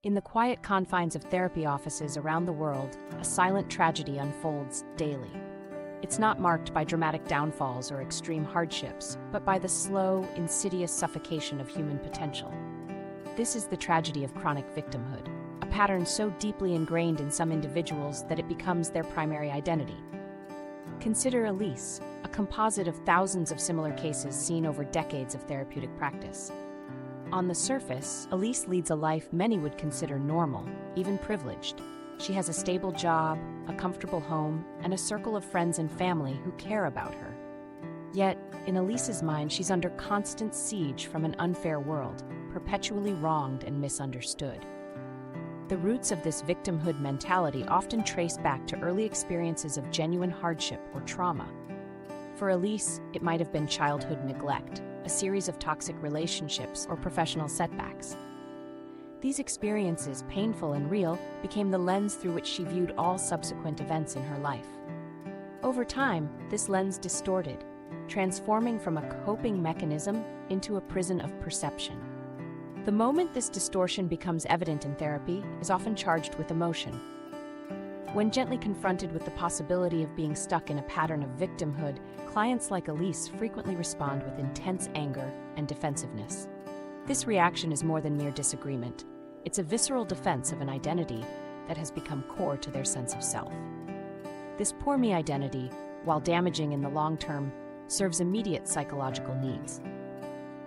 In the quiet confines of therapy offices around the world, a silent tragedy unfolds daily. It's not marked by dramatic downfalls or extreme hardships, but by the slow, insidious suffocation of human potential. This is the tragedy of chronic victimhood, a pattern so deeply ingrained in some individuals that it becomes their primary identity. Consider Elise, a composite of thousands of similar cases seen over decades of therapeutic practice. On the surface, Elise leads a life many would consider normal, even privileged. She has a stable job, a comfortable home, and a circle of friends and family who care about her. Yet, in Elise's mind, she's under constant siege from an unfair world, perpetually wronged and misunderstood. The roots of this victimhood mentality often trace back to early experiences of genuine hardship or trauma. For Elise, it might have been childhood neglect, a series of toxic relationships, or professional setbacks. These experiences, painful and real, became the lens through which she viewed all subsequent events in her life. Over time, this lens distorted, transforming from a coping mechanism into a prison of perception. The moment this distortion becomes evident in therapy is often charged with emotion. When gently confronted with the possibility of being stuck in a pattern of victimhood, clients like Elise frequently respond with intense anger and defensiveness. This reaction is more than mere disagreement. It's a visceral defense of an identity that has become core to their sense of self. This poor me identity, while damaging in the long term, serves immediate psychological needs.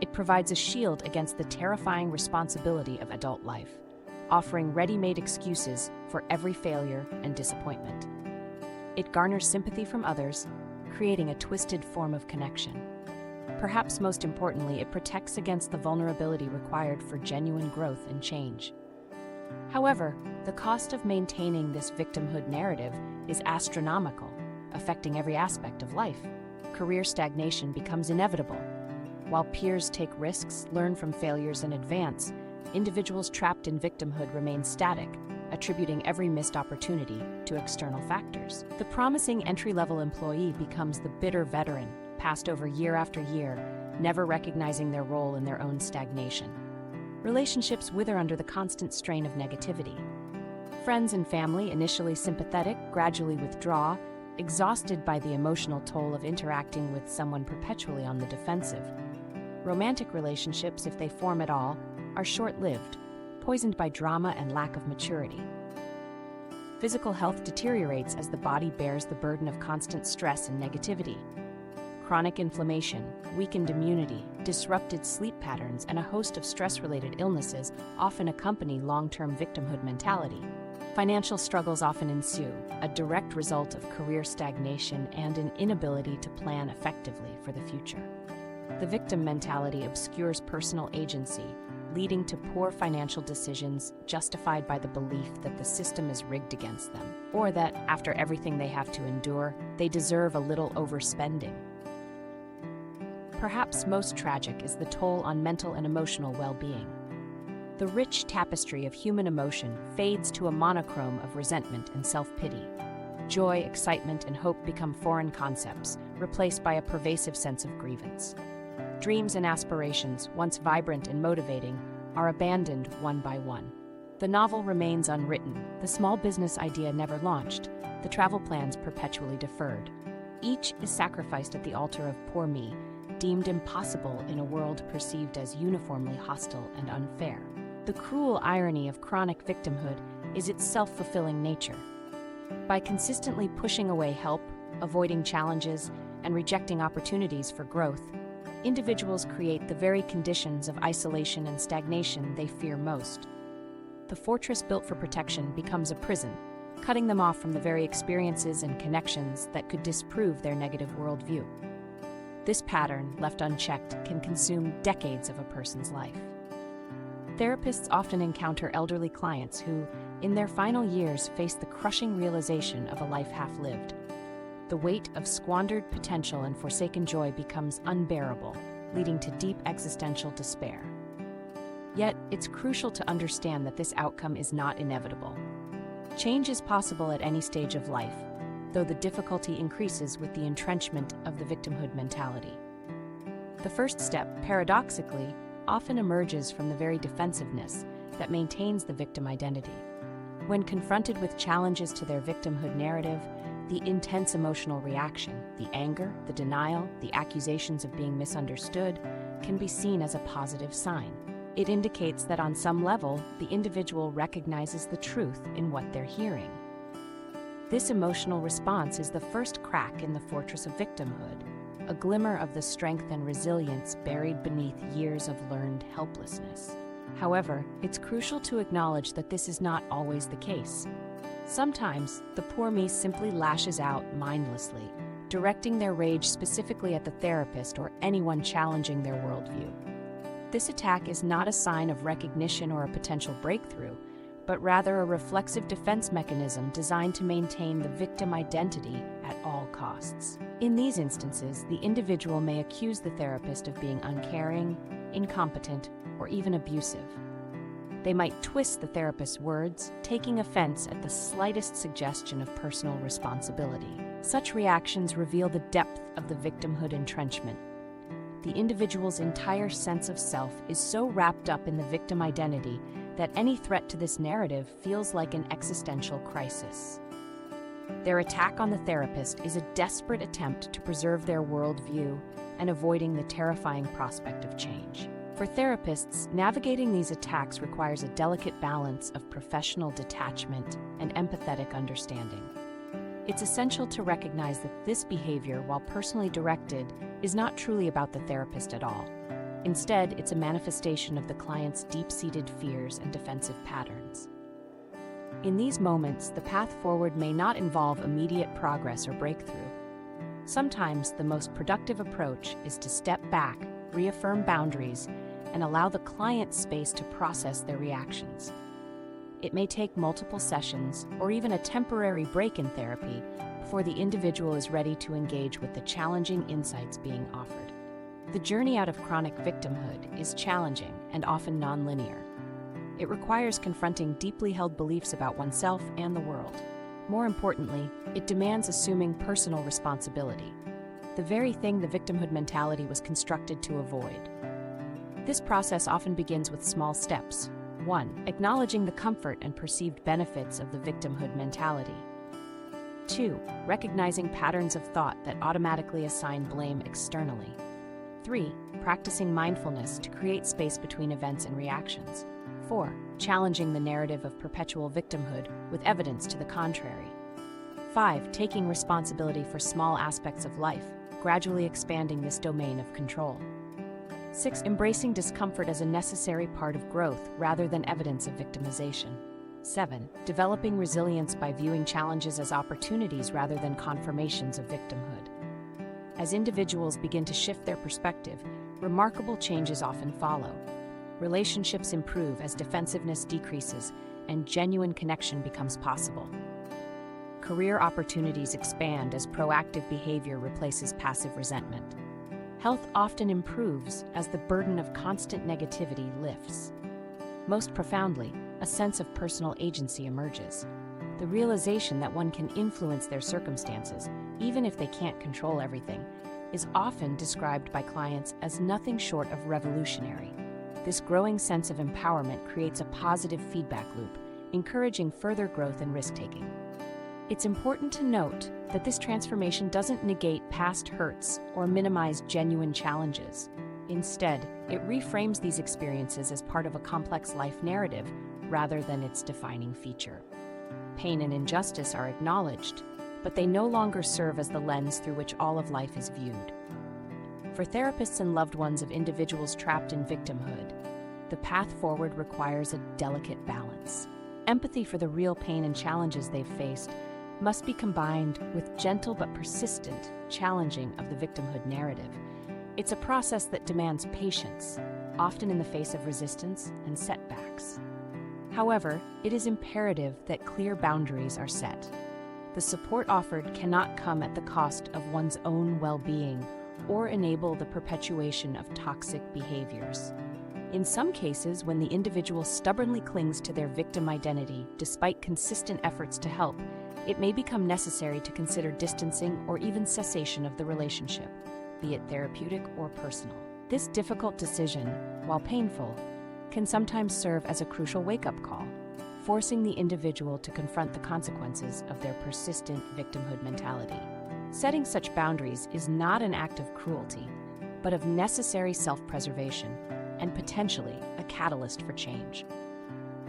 It provides a shield against the terrifying responsibility of adult life, offering ready-made excuses for every failure and disappointment. It garners sympathy from others, creating a twisted form of connection. Perhaps most importantly, it protects against the vulnerability required for genuine growth and change. However, the cost of maintaining this victimhood narrative is astronomical, affecting every aspect of life. Career stagnation becomes inevitable. While peers take risks, learn from failures, and advance, individuals trapped in victimhood remain static, attributing every missed opportunity to external factors. The promising entry-level employee becomes the bitter veteran, passed over year after year, never recognizing their role in their own stagnation. Relationships wither under the constant strain of negativity. Friends and family, initially sympathetic, gradually withdraw, exhausted by the emotional toll of interacting with someone perpetually on the defensive. Romantic relationships, if they form at all, are short-lived, poisoned by drama and lack of maturity. Physical health deteriorates as the body bears the burden of constant stress and negativity. Chronic inflammation, weakened immunity, disrupted sleep patterns, and a host of stress-related illnesses often accompany long-term victimhood mentality. Financial struggles often ensue, a direct result of career stagnation and an inability to plan effectively for the future. The victim mentality obscures personal agency, leading to poor financial decisions justified by the belief that the system is rigged against them, or that, after everything they have to endure, they deserve a little overspending. Perhaps most tragic is the toll on mental and emotional well-being. The rich tapestry of human emotion fades to a monochrome of resentment and self-pity. Joy, excitement, and hope become foreign concepts, replaced by a pervasive sense of grievance. Dreams and aspirations, once vibrant and motivating, are abandoned one by one. The novel remains unwritten, the small business idea never launched, the travel plans perpetually deferred. Each is sacrificed at the altar of poor me, deemed impossible in a world perceived as uniformly hostile and unfair. The cruel irony of chronic victimhood is its self-fulfilling nature. By consistently pushing away help, avoiding challenges, and rejecting opportunities for growth, individuals create the very conditions of isolation and stagnation they fear most. The fortress built for protection becomes a prison, cutting them off from the very experiences and connections that could disprove their negative worldview. This pattern, left unchecked, can consume decades of a person's life. Therapists often encounter elderly clients who, in their final years, face the crushing realization of a life half-lived. The weight of squandered potential and forsaken joy becomes unbearable, leading to deep existential despair. Yet, it's crucial to understand that this outcome is not inevitable. Change is possible at any stage of life, though the difficulty increases with the entrenchment of the victimhood mentality. The first step, paradoxically, often emerges from the very defensiveness, that maintains the victim identity. When confronted with challenges to their victimhood narrative, the intense emotional reaction, the anger, the denial, the accusations of being misunderstood, can be seen as a positive sign. It indicates that on some level, the individual recognizes the truth in what they're hearing. This emotional response is the first crack in the fortress of victimhood, a glimmer of the strength and resilience buried beneath years of learned helplessness. However, it's crucial to acknowledge that this is not always the case. Sometimes, the poor me simply lashes out mindlessly, directing their rage specifically at the therapist or anyone challenging their worldview. This attack is not a sign of recognition or a potential breakthrough, but rather a reflexive defense mechanism designed to maintain the victim identity at all costs. In these instances, the individual may accuse the therapist of being uncaring, incompetent, or even abusive. They might twist the therapist's words, taking offense at the slightest suggestion of personal responsibility. Such reactions reveal the depth of the victimhood entrenchment. The individual's entire sense of self is so wrapped up in the victim identity that any threat to this narrative feels like an existential crisis. Their attack on the therapist is a desperate attempt to preserve their worldview and avoiding the terrifying prospect of change. For therapists, navigating these attacks requires a delicate balance of professional detachment and empathetic understanding. It's essential to recognize that this behavior, while personally directed, is not truly about the therapist at all. Instead, it's a manifestation of the client's deep-seated fears and defensive patterns. In these moments, the path forward may not involve immediate progress or breakthrough. Sometimes, the most productive approach is to step back, reaffirm boundaries, and allow the client space to process their reactions. It may take multiple sessions or even a temporary break in therapy before the individual is ready to engage with the challenging insights being offered. The journey out of chronic victimhood is challenging and often nonlinear. It requires confronting deeply held beliefs about oneself and the world. More importantly, it demands assuming personal responsibility, the very thing the victimhood mentality was constructed to avoid. This process often begins with small steps. 1. Acknowledging the comfort and perceived benefits of the victimhood mentality. 2. Recognizing patterns of thought that automatically assign blame externally. 3. Practicing mindfulness to create space between events and reactions. 4. Challenging the narrative of perpetual victimhood with evidence to the contrary. 5. Taking responsibility for small aspects of life, gradually expanding this domain of control. 6. Embracing discomfort as a necessary part of growth rather than evidence of victimization. 7. Developing resilience by viewing challenges as opportunities rather than confirmations of victimhood. As individuals begin to shift their perspective, remarkable changes often follow. Relationships improve as defensiveness decreases and genuine connection becomes possible. Career opportunities expand as proactive behavior replaces passive resentment. Health often improves as the burden of constant negativity lifts. Most profoundly, a sense of personal agency emerges. The realization that one can influence their circumstances, even if they can't control everything, is often described by clients as nothing short of revolutionary. This growing sense of empowerment creates a positive feedback loop, encouraging further growth and risk-taking. It's important to note that this transformation doesn't negate past hurts or minimize genuine challenges. Instead, it reframes these experiences as part of a complex life narrative rather than its defining feature. Pain and injustice are acknowledged, but they no longer serve as the lens through which all of life is viewed. For therapists and loved ones of individuals trapped in victimhood, the path forward requires a delicate balance. Empathy for the real pain and challenges they've faced must be combined with gentle but persistent challenging of the victimhood narrative. It's a process that demands patience, often in the face of resistance and setbacks. However, it is imperative that clear boundaries are set. The support offered cannot come at the cost of one's own well-being or enable the perpetuation of toxic behaviors. In some cases, when the individual stubbornly clings to their victim identity despite consistent efforts to help, it may become necessary to consider distancing or even cessation of the relationship, be it therapeutic or personal. This difficult decision, while painful, can sometimes serve as a crucial wake-up call, forcing the individual to confront the consequences of their persistent victimhood mentality. Setting such boundaries is not an act of cruelty, but of necessary self-preservation and potentially a catalyst for change.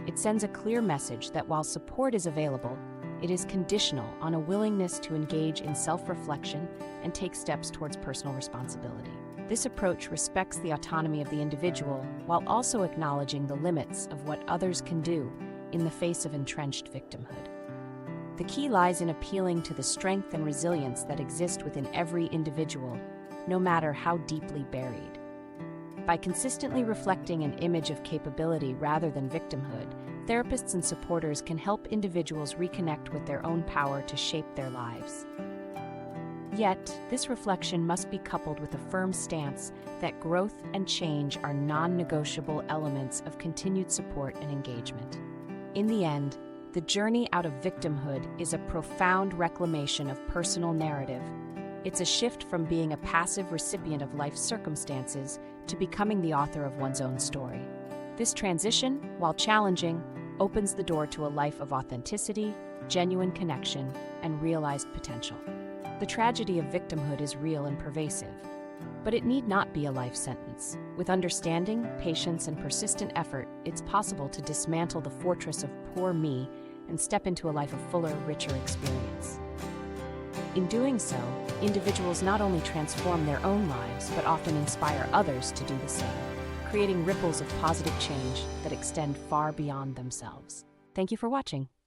It sends a clear message that while support is available, it is conditional on a willingness to engage in self-reflection and take steps towards personal responsibility. This approach respects the autonomy of the individual while also acknowledging the limits of what others can do in the face of entrenched victimhood. The key lies in appealing to the strength and resilience that exist within every individual, no matter how deeply buried. By consistently reflecting an image of capability rather than victimhood, therapists and supporters can help individuals reconnect with their own power to shape their lives. Yet, this reflection must be coupled with a firm stance that growth and change are non-negotiable elements of continued support and engagement. In the end, the journey out of victimhood is a profound reclamation of personal narrative. It's a shift from being a passive recipient of life's circumstances to becoming the author of one's own story. This transition, while challenging, opens the door to a life of authenticity, genuine connection, and realized potential. The tragedy of victimhood is real and pervasive, but it need not be a life sentence. With understanding, patience, and persistent effort, it's possible to dismantle the fortress of poor me and step into a life of fuller, richer experience. In doing so, individuals not only transform their own lives, but often inspire others to do the same, creating ripples of positive change that extend far beyond themselves. Thank you for watching.